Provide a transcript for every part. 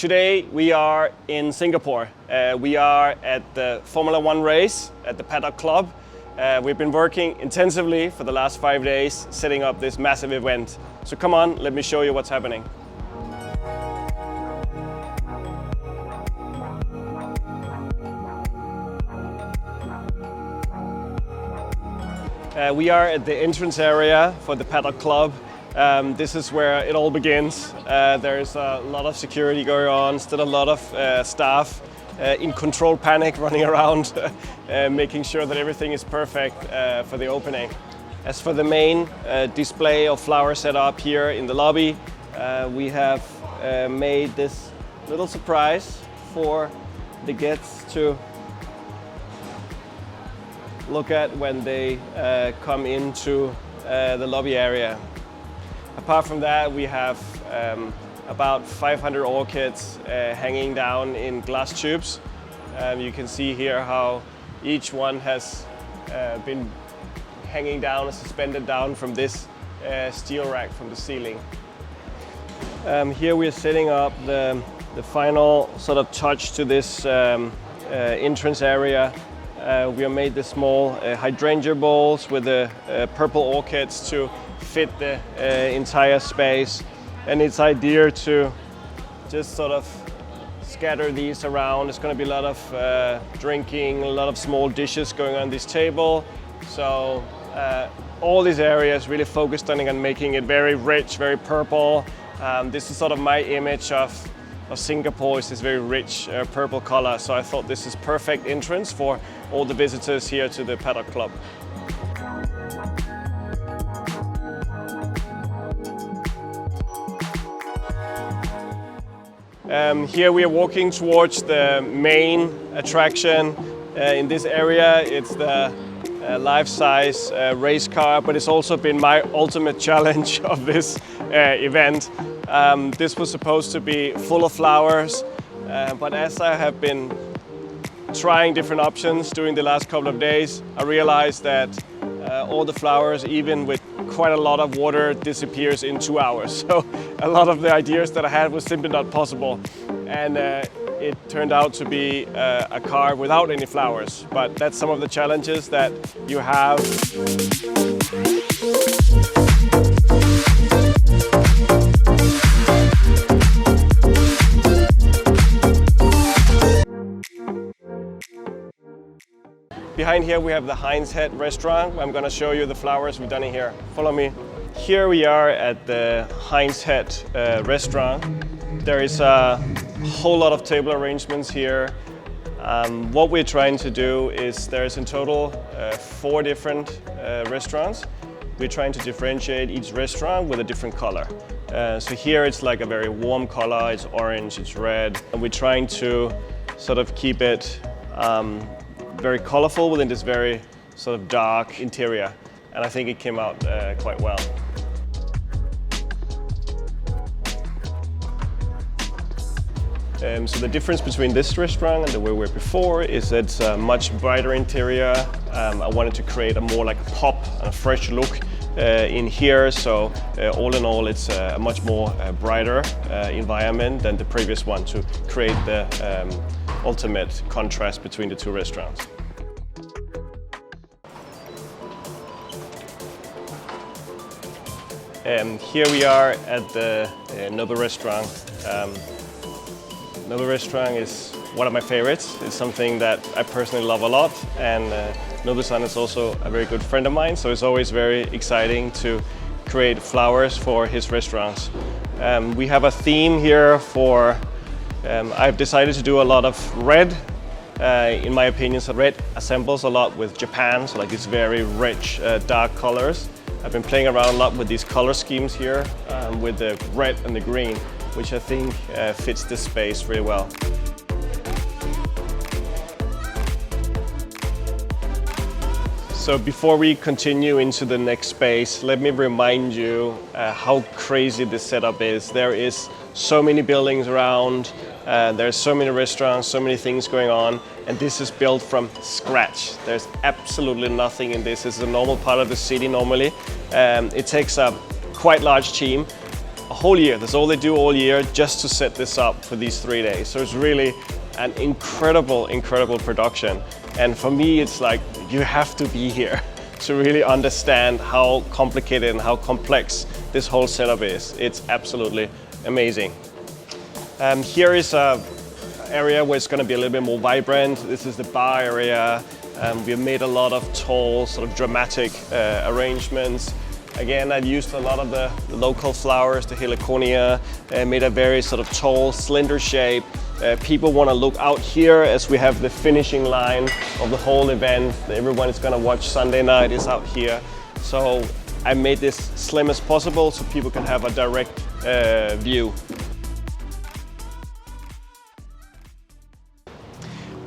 Today we are in Singapore. We are at the Formula 1 race at the Paddock Club. We've been working intensively for the last 5 days setting up this massive event. So come on, let me show you what's happening. We are at the entrance area for the Paddock Club. This is where it all begins. There's a lot of security going on, still a lot of staff in controlled panic running around, making sure that everything is perfect for the opening. As for the main display of flowers set up here in the lobby, we have made this little surprise for the guests to look at when they come into the lobby area. Apart from that, we have about 500 orchids hanging down in glass tubes. You can see here how each one has been hanging down, suspended down from this steel rack from the ceiling. Here we are setting up the final sort of touch to this entrance area. We have made the small hydrangea bowls with the purple orchids to fit the entire space, and it's ideal to just sort of scatter these around. There's going to be a lot of drinking, a lot of small dishes going on this table, so all these areas really focused on making it very rich, very purple. This is sort of my image of Singapore, is this very rich purple color, so I thought this is perfect entrance for all the visitors here to the Paddock Club. Here we are walking towards the main attraction in this area. It's the Lifesize Race Car, but it's also been my ultimate challenge of this event. This was supposed to be full of flowers, but as I have been trying different options during the last couple of days, I realized that all the flowers, even with quite a lot of water, disappears in 2 hours. So a lot of the ideas that I had was simply not possible. And it turned out to be a car without any flowers. But that's some of the challenges that you have. Behind here we have the Heinz restaurant. I'm going to show you the flowers we've done in here. Follow me. Here we are at the Heinz restaurant. There is a whole lot of table arrangements here. What we're trying to do is there's in total 4 different restaurants. We're trying to differentiate each restaurant with a different color. So here it's like a very warm color, it's orange, it's red. And we're trying to sort of keep it very colorful within this very sort of dark interior, and I think it came out quite well. So the difference between this restaurant and the way we were before is it's a much brighter interior. I wanted to create a more like a pop and a fresh look in here, so all in all it's a much more brighter environment than the previous one to create the ultimate contrast between the 2 restaurants. Here we are at the Noble restaurant. Noble restaurant is one of my favorites. It's something that I personally love a lot, and Noble-san is also a very good friend of mine, so it's always very exciting to create flowers for his restaurants. We have a theme here for I've decided to do a lot of red. In my opinion, so red assembles a lot with Japan, so like these very rich, dark colors. I've been playing around a lot with these color schemes here, with the red and the green, which I think fits this space really well. So before we continue into the next space, let me remind you how crazy this setup is. There is so many buildings around, there's so many restaurants, so many things going on, and this is built from scratch. There's absolutely nothing in this. This is a normal part of the city normally. It takes a quite large team a whole year. That's all they do all year, just to set this up for these 3 days. So it's really an incredible, incredible production. And for me, it's like, you have to be here to really understand how complicated and how complex this whole setup is. It's absolutely amazing. Here is an area where it's going to be a little bit more vibrant. This is the bar area. We've made a lot of tall, sort of dramatic arrangements. Again, I've used a lot of the local flowers, the heliconia, made a very sort of tall, slender shape. People want to look out here as we have the finishing line of the whole event. Everyone is going to watch Sunday night is out here. So I made this slim as possible so people can have a direct view.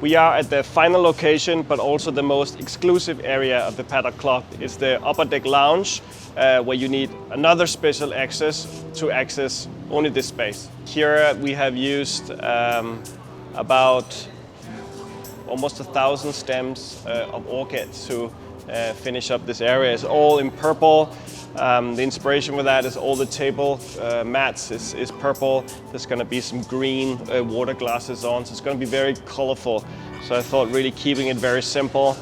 We are at the final location, but also the most exclusive area of the Paddock Club. It's the upper deck lounge, where you need another special access to access only this space. Here we have used about almost 1,000 stems of orchids to finish up this area. It's all in purple. The inspiration for that is all the table mats is purple. There's going to be some green water glasses on, so it's going to be very colorful. So I thought really keeping it very simple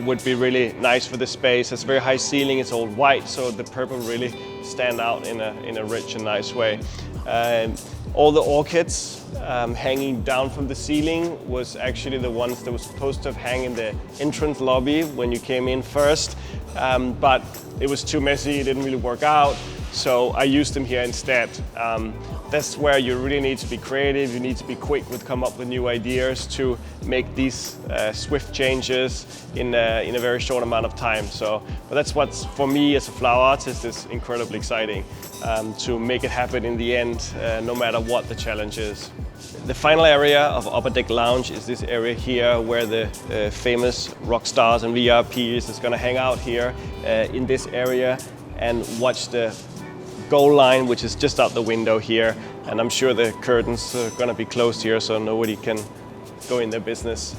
would be really nice for the space. It's a very high ceiling, it's all white, so the purple really stand out in a rich and nice way. All the orchids hanging down from the ceiling was actually the ones that were supposed to have hang in the entrance lobby when you came in first, but it was too messy, it didn't really work out, so I used them here instead. That's where you really need to be creative, you need to be quick with come up with new ideas to make these swift changes in a very short amount of time. But that's what's, for me as a flower artist, is incredibly exciting, to make it happen in the end, no matter what the challenge is. The final area of Upper Deck Lounge is this area here where the famous rock stars and VIPs is going to hang out here in this area and watch the goal line, which is just out the window here, and I'm sure the curtains are going to be closed here so nobody can go in their business.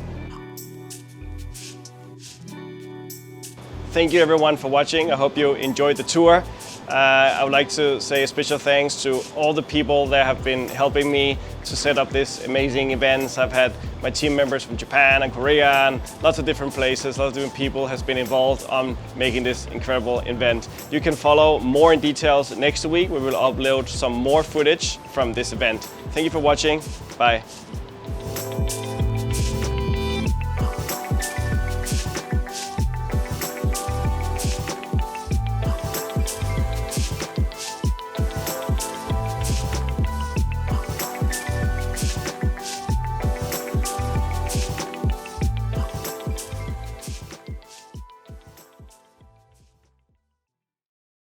Thank you everyone for watching. I hope you enjoyed the tour. I would like to say a special thanks to all the people that have been helping me to set up this amazing events. I've had my team members from Japan and Korea and lots of different places, lots of different people has been involved on making this incredible event. You can follow more in details next week. We will upload some more footage from this event. Thank you for watching. Bye.